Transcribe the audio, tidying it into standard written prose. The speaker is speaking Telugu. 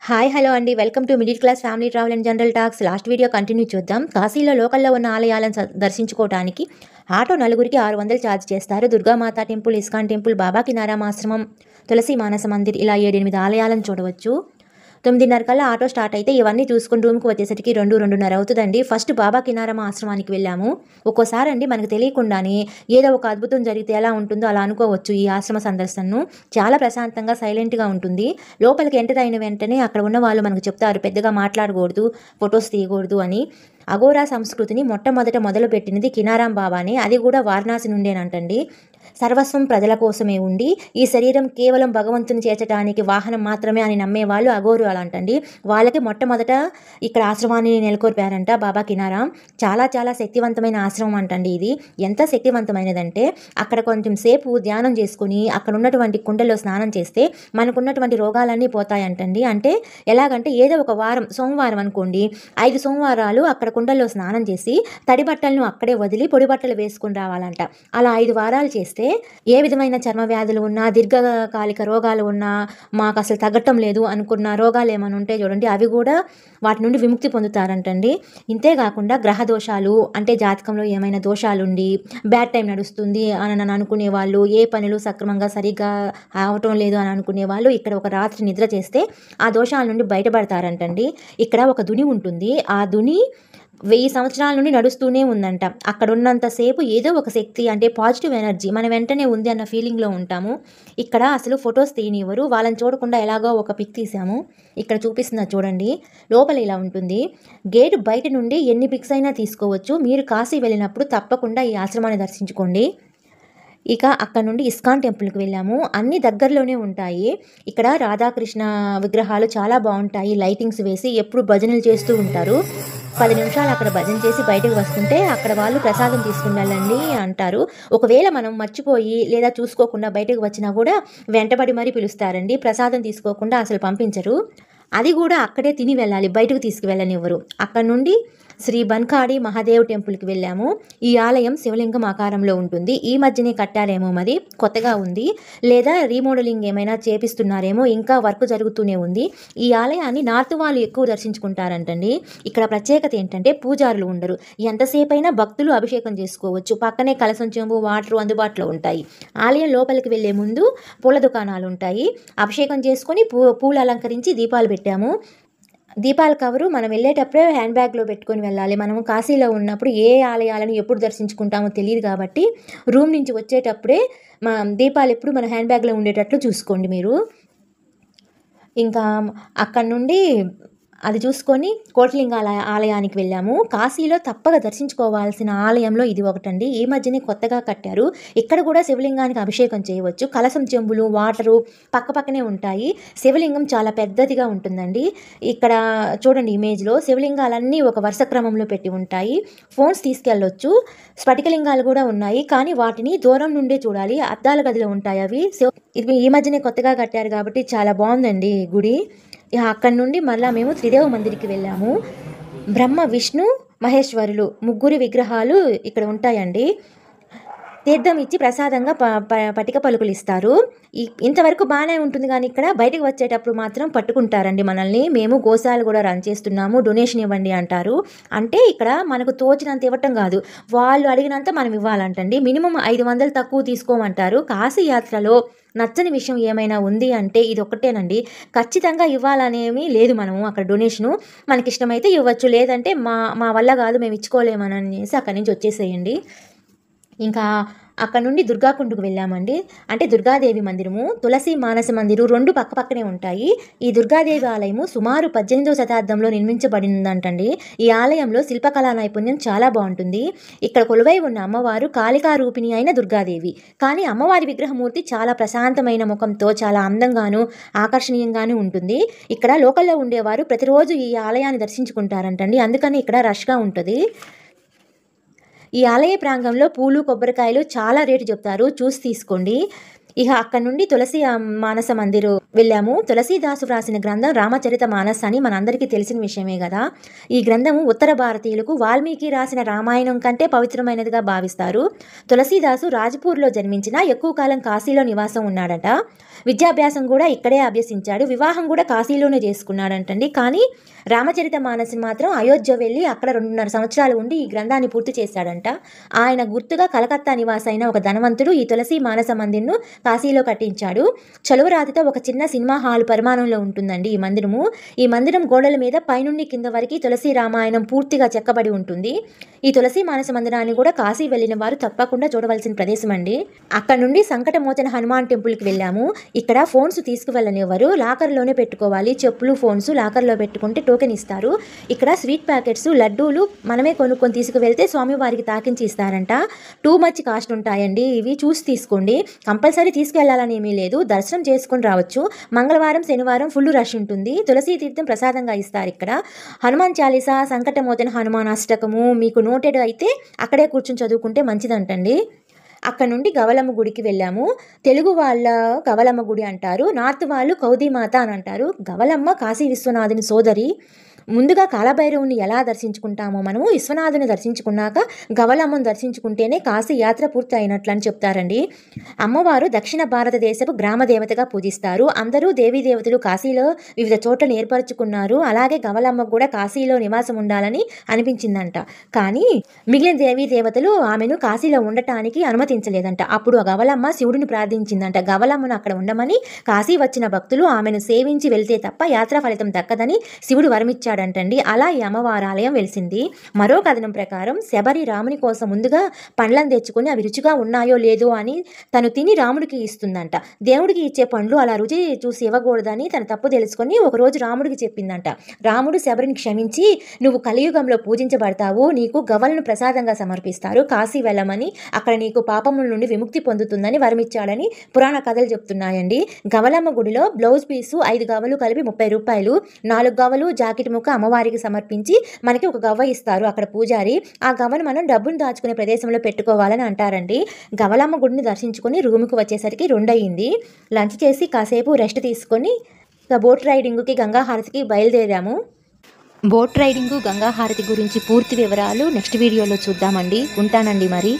హాయ్ హలో అండి. Welcome to middle class family travel and general talks. Last video continue చూద్దాం. కాశీలో లోకల్లో ఉన్న ఆలయాలను దర్శించుకోవడానికి ఆటో నలుగురికి 600 ఛార్జ్ చేస్తారు. దుర్గామాత టెంపుల్, ఇస్కాన్ టెంపుల్, బాబా కినారాం ఆశ్రమం, తులసి మానస మందిర్ ఇలా 7-8 ఆలయాలను చూడవచ్చు. 9:30 కల్లా ఆటో స్టార్ట్ అయితే ఇవన్నీ చూసుకుని రూమ్కి వచ్చేసరికి 2-2:30 అవుతుందండి. ఫస్ట్ బాబా కినారాం ఆశ్రమానికి వెళ్ళాము. ఒక్కోసారి అండి మనకు తెలియకుండానే ఏదో ఒక అద్భుతం జరిగితే ఎలా ఉంటుందో అలా అనుకోవచ్చు. ఈ ఆశ్రమ సందర్శనను చాలా ప్రశాంతంగా సైలెంట్గా ఉంటుంది. లోపలికి ఎంటర్ అయిన వెంటనే అక్కడ ఉన్న వాళ్ళు మనకు చెప్తారు పెద్దగా మాట్లాడకూడదు, ఫొటోస్ తీయకూడదు అని. అఘోరా సంస్కృతిని మొట్టమొదట మొదలుపెట్టినది కినారాం బాబానే. అది కూడా వారణాసి నుండేనంటండి. సర్వస్వం ప్రజల కోసమే ఉండి ఈ శరీరం కేవలం భగవంతుని చేర్చడానికి వాహనం మాత్రమే అని నమ్మేవాళ్ళు అఘోరాలు అంటండి. వాళ్ళకి మొట్టమొదట ఇక్కడ ఆశ్రమాన్ని నెలకొల్పారంట బాబా కినారాం. చాలా చాలా శక్తివంతమైన ఆశ్రమం అంటండి ఇది. ఎంత శక్తివంతమైనదంటే అక్కడ కొంచెం సేపు ధ్యానం చేసుకుని అక్కడ ఉన్నటువంటి కుండలో స్నానం చేస్తే మనకున్నటువంటి రోగాలన్నీ పోతాయంటండి. అంటే ఎలాగంటే ఏదో ఒక వారం, సోమవారం అనుకోండి, 5 సోమవారాలు అక్కడ కుండల్లో స్నానం చేసి తడి బట్టలను అక్కడే వదిలి పొడి బట్టలు వేసుకుని రావాలంట. అలా 5 వారాలు చేస్తే ఏ విధమైన చర్మ వ్యాధులు ఉన్నా, దీర్ఘకాలిక రోగాలు ఉన్నా, మాకు అసలు తగ్గటం లేదు అనుకున్న రోగాలు ఏమైనా ఉంటే చూడండి, అవి కూడా వాటి నుండి విముక్తి పొందుతారంటండి. ఇంతేకాకుండా గ్రహ దోషాలు అంటే జాతకంలో ఏమైనా దోషాలుండి బ్యాడ్ టైం నడుస్తుంది అని అనుకునే వాళ్ళు, ఏ పనులు సక్రమంగా సరిగ్గా అవటం లేదు అని అనుకునే వాళ్ళు ఇక్కడ ఒక రాత్రి నిద్ర చేస్తే ఆ దోషాల నుండి బయటపడతారంటండి. ఇక్కడ ఒక దుని ఉంటుంది. ఆ దుని 1000 సంవత్సరాల నుండి నడుస్తూనే ఉందంట. అక్కడ ఉన్నంతసేపు ఏదో ఒక శక్తి అంటే పాజిటివ్ ఎనర్జీ మన వెంటనే ఉంది అన్న ఫీలింగ్లో ఉంటాము. ఇక్కడ అసలు ఫొటోస్ తీయనివ్వరు. వాళ్ళని చూడకుండా ఎలాగో ఒక పిక్ తీసాము. ఇక్కడ చూపిస్తున్నా చూడండి. లోపల ఇలా ఉంటుంది. గేట్ బయట నుండి ఎన్ని పిక్స్ అయినా తీసుకోవచ్చు. మీరు కాశీ వెళ్ళినప్పుడు తప్పకుండా ఈ ఆశ్రమాన్ని దర్శించుకోండి. ఇక అక్కడ నుండి ఇస్కాన్ టెంపుల్కి వెళ్ళాము. అన్ని దగ్గరలోనే ఉంటాయి. ఇక్కడ రాధాకృష్ణ విగ్రహాలు చాలా బాగుంటాయి. లైటింగ్స్ వేసి ఎప్పుడు భజనలు చేస్తూ ఉంటారు. 10 నిమిషాలు అక్కడ భజన చేసి బయటకు వస్తుంటే అక్కడ వాళ్ళు ప్రసాదం తీసుకుని వెళ్ళండి అంటారు. ఒకవేళ మనం మర్చిపోయి లేదా చూసుకోకుండా బయటకు వచ్చినా కూడా వెంటబడి మరీ పిలుస్తారండి. ప్రసాదం తీసుకోకుండా అసలు పంపించరు. అది కూడా అక్కడే తిని వెళ్ళాలి, బయటకు తీసుకువెళ్ళనివ్వరు. అక్కడ నుండి శ్రీ బన్కాడి మహాదేవ్ టెంపుల్కి వెళ్ళాము. ఈ ఆలయం శివలింగం ఆకారంలో ఉంటుంది. ఈ మధ్యనే కట్టారేమో, మరి కొత్తగా ఉంది, లేదా రీమోడలింగ్ ఏమైనా చేపిస్తున్నారేమో, ఇంకా వర్క్ జరుగుతూనే ఉంది. ఈ ఆలయాన్ని నార్త్ వాళ్ళు ఎక్కువ దర్శించుకుంటారంటండి. ఇక్కడ ప్రత్యేకత ఏంటంటే పూజారులు ఉండరు. ఎంతసేపు అయినా భక్తులు అభిషేకం చేసుకోవచ్చు. పక్కనే కలసం చెంబు, వాటర్ అందుబాటులో ఉంటాయి. ఆలయం లోపలికి వెళ్లే ముందు పూల దుకాణాలు ఉంటాయి. అభిషేకం చేసుకొని పూలు అలంకరించి దీపాలు పెట్టాము. దీపాల కవరు మనం వెళ్ళేటప్పుడే హ్యాండ్ బ్యాగ్లో పెట్టుకొని వెళ్ళాలి. మనము కాశీలో ఉన్నప్పుడు ఏ ఆలయాలను ఎప్పుడు దర్శించుకుంటామో తెలియదు కాబట్టి రూమ్ నుంచి వచ్చేటప్పుడే దీపాలు ఎప్పుడు మన హ్యాండ్ బ్యాగ్లో ఉండేటట్లు చూసుకోండి మీరు. ఇంకా అక్కడ నుండి అది చూసుకొని కోటిలింగ ఆలయానికి వెళ్ళాము. కాశీలో తప్పక దర్శించుకోవాల్సిన ఆలయంలో ఇది ఒకటండి. ఈ మధ్యనే కొత్తగా కట్టారు. ఇక్కడ కూడా శివలింగానికి అభిషేకం చేయవచ్చు. కలసం చెంబులు, వాటరు పక్కపక్కనే ఉంటాయి. శివలింగం చాలా పెద్దదిగా ఉంటుందండి. ఇక్కడ చూడండి ఇమేజ్లో శివలింగాలన్నీ ఒక వరుస క్రమంలో పెట్టి ఉంటాయి. ఫోన్స్ తీసుకెళ్ళొచ్చు. స్ఫటికలింగాలు కూడా ఉన్నాయి, కానీ వాటిని దూరం నుండే చూడాలి. అద్దాల గదిలో ఉంటాయి అవి. ఇది ఈ మధ్యనే కొత్తగా కట్టారు కాబట్టి చాలా బాగుందండి గుడి. అక్కడి నుండి మళ్ళీ మేము త్రిదేవ మందిరికి వెళ్ళాము. బ్రహ్మ, విష్ణు, మహేశ్వరులు ముగ్గురు విగ్రహాలు ఇక్కడ ఉంటాయండి. తీర్థం ఇచ్చి ప్రసాదంగా పటిక పలుకులు ఇస్తారు. ఇంతవరకు బాగానే ఉంటుంది, కానీ ఇక్కడ బయటకు వచ్చేటప్పుడు మాత్రం పట్టుకుంటారండి మనల్ని. మేము గోశాలు కూడా రన్ చేస్తున్నాము, డొనేషన్ ఇవ్వండి అంటారు. అంటే ఇక్కడ మనకు తోచినంత ఇవ్వటం కాదు, వాళ్ళు అడిగినంత మనం ఇవ్వాలంటండి. మినిమం 500 తక్కువ తీసుకోమంటారు. కాశీ యాత్రలో నచ్చని విషయం ఏమైనా ఉంది అంటే ఇది ఒక్కటేనండి. ఖచ్చితంగా ఇవ్వాలనేమి లేదు. మనము అక్కడ డొనేషను మనకిష్టమైతే ఇవ్వచ్చు, లేదంటే మా వల్ల కాదు, మేము ఇచ్చుకోలేమని అనేసి అక్కడి నుంచి వచ్చేసేయండి. ఇంకా అక్కడ నుండి దుర్గాకుండకు వెళ్ళామండి. అంటే దుర్గాదేవి మందిరము, తులసి మానస మందిరు 2 పక్కపక్కనే ఉంటాయి. ఈ దుర్గాదేవి ఆలయము సుమారు 18వ శతాబ్దంలో నిర్మించబడిందంటండి. ఈ ఆలయంలో శిల్పకళా నైపుణ్యం చాలా బాగుంటుంది. ఇక్కడ కొలువై ఉన్న అమ్మవారు కాళికా రూపిణి అయిన దుర్గాదేవి. కానీ అమ్మవారి విగ్రహమూర్తి చాలా ప్రశాంతమైన ముఖంతో చాలా అందంగాను ఆకర్షణీయంగాను ఉంటుంది. ఇక్కడ లోకల్లో ఉండేవారు ప్రతిరోజు ఈ ఆలయాన్ని దర్శించుకుంటారంటండి. అందుకని ఇక్కడ రష్గా ఉంటుంది. ఈ ఆలయ ప్రాంగణంలో పూలు, కొబ్బరికాయలు చాలా రేటు చెప్తారు, చూసి తీసుకోండి. ఇక అక్కడ నుండి తులసి మానస మందిరు వెళ్ళాము. తులసీదాసు వ్రాసిన గ్రంథం రామచరిత మానస్ అని మనందరికీ తెలిసిన విషయమే కదా. ఈ గ్రంథము ఉత్తర భారతీయులకు వాల్మీకి రాసిన రామాయణం కంటే పవిత్రమైనదిగా భావిస్తారు. తులసీదాసు రాజ్పూర్లో జన్మించిన ఎక్కువ కాలం కాశీలో నివాసం ఉన్నాడట. విద్యాభ్యాసం కూడా ఇక్కడే అభ్యసించాడు. వివాహం కూడా కాశీలోనే చేసుకున్నాడంటండి. కానీ రామచరిత మానస్ని మాత్రం అయోధ్య వెళ్ళి అక్కడ 2.5 సంవత్సరాలు ఉండి ఈ గ్రంథాన్ని పూర్తి చేశాడంట. ఆయన గుర్తుగా కలకత్తా నివాసైన ఒక ధనవంతుడు ఈ తులసి మానస మందిర్ను కాశీలో కట్టించాడు. చలువరాతితో ఒక చిన్న సినిమా హాల్ పరిమాణంలో ఉంటుందండి ఈ మందిరము. ఈ మందిరం గోడల మీద పైనుండి కింద వరకు తులసి రామాయణం పూర్తిగా చెక్కబడి ఉంటుంది. ఈ తులసి మానస మందిరాన్ని కూడా కాశీ వెళ్ళిన వారు తప్పకుండా చూడవలసిన ప్రదేశం అండి. అక్కడ నుండి సంకటమోచన హనుమాన్ టెంపుల్కి వెళ్ళాము. ఇక్కడ ఫోన్స్ తీసుకువెళ్ళనివ్వరు, లాకర్లోనే పెట్టుకోవాలి. చెప్పులు ఫోన్స్ లాకర్లో పెట్టుకుంటే టోకెన్ ఇస్తారు. ఇక్కడ స్వీట్ ప్యాకెట్స్ లడ్డూలు మనమే కొనుక్కొని తీసుకువెళ్తే స్వామివారికి తాకించి ఇస్తారంట. టూ మచ్ కాస్ట్ ఉంటాయండి. ఇవి చూసి తీసుకోండి. కంపల్సరీ తీసుకెళ్లాలని ఏమీ లేదు, దర్శనం చేసుకుని రావచ్చు. మంగళవారం శనివారం ఫుల్ రష్ ఉంటుంది. తులసీ తీర్థం ప్రసాదంగా ఇస్తారు ఇక్కడ. హనుమాన్ చాలీసా, సంకటమోచన హనుమాన్ అష్టకము మీకు నోటెడ్ అయితే అక్కడే కూర్చొని చదువుకుంటే మంచిదంటండి. అక్కడ నుండి గవలమ్మ గుడికి వెళ్ళాము. తెలుగు వాళ్ళ గవలమ్మ గుడి అంటారు, నార్త్ వాళ్ళు కౌదీమాత అని అంటారు. గవలమ్మ కాశీ విశ్వనాథుని సోదరి. ముందుగా కాలభైరవుని ఎలా దర్శించుకుంటామో మనము విశ్వనాథుని దర్శించుకున్నాక గవలమ్మను దర్శించుకుంటేనే కాశీ యాత్ర పూర్తి అయినట్లు అని చెప్తారండి. అమ్మవారు దక్షిణ భారతదేశపు గ్రామ దేవతగా పూజిస్తారు. అందరూ దేవతలు కాశీలో వివిధ చోట్లను ఏర్పరచుకున్నారు. అలాగే గవలమ్మకు కూడా కాశీలో నివాసం ఉండాలని అనిపించిందంట. కానీ మిగిలిన దేవతలు ఆమెను కాశీలో ఉండటానికి అనుమతించలేదంట. అప్పుడు ఆ గవలమ్మ శివుడిని ప్రార్థించిందంట. గవలమ్మను అక్కడ ఉండమని. కాశీ వచ్చిన భక్తులు ఆమెను సేవించి వెళ్తే తప్ప యాత్రా ఫలితం దక్కదని శివుడు వరమిచ్చాడు అంటండి. అలా ఈ అమ్మవారి ఆలయం వెలిసింది. మరో కథనం ప్రకారం శబరి రాముని కోసం ముందుగా పండ్లను తెచ్చుకొని అవి రుచిగా ఉన్నాయో లేదో అని తను తిని రాముడికి ఇస్తుందంట. దేవుడికి ఇచ్చే పండ్లు అలా రుచి చూసి ఇవ్వకూడదని తన తప్పు తెలుసుకొని ఒకరోజు రాముడికి చెప్పిందంట. రాముడు శబరిని క్షమించి నువ్వు కలియుగంలో పూజించబడతావు, నీకు గవలను ప్రసాదంగా సమర్పిస్తారు, కాశీ వెళ్ళమని, అక్కడ నీకు పాపముల నుండి విముక్తి పొందుతుందని వరమిచ్చాడని పురాణ కథలు చెప్తున్నాయండి. గవలమ్మ గుడిలో బ్లౌజ్ పీసు 5 గవ్వలు కలిపి 30 రూపాయలు, 4 గవ్వలు జాకెట్ ముక్క అమ్మవారికి సమర్పించి మనకి ఒక గవ్వ ఇస్తారు అక్కడ పూజారి. ఆ గవ్వను మనం డబ్బును దాచుకునే ప్రదేశంలో పెట్టుకోవాలని అంటారండి. గవలమ్మ గుడిని దర్శించుకొని రూముకు వచ్చేసరికి 2 అయ్యింది. లంచ్ చేసి కాసేపు రెస్ట్ తీసుకొని బోట్ రైడింగ్కి గంగాహారతికి బయలుదేరాము. బోట్ రైడింగ్ గంగాహారతి గురించి పూర్తి వివరాలు నెక్స్ట్ వీడియోలో చూద్దామండి. ఉంటానండి మరి.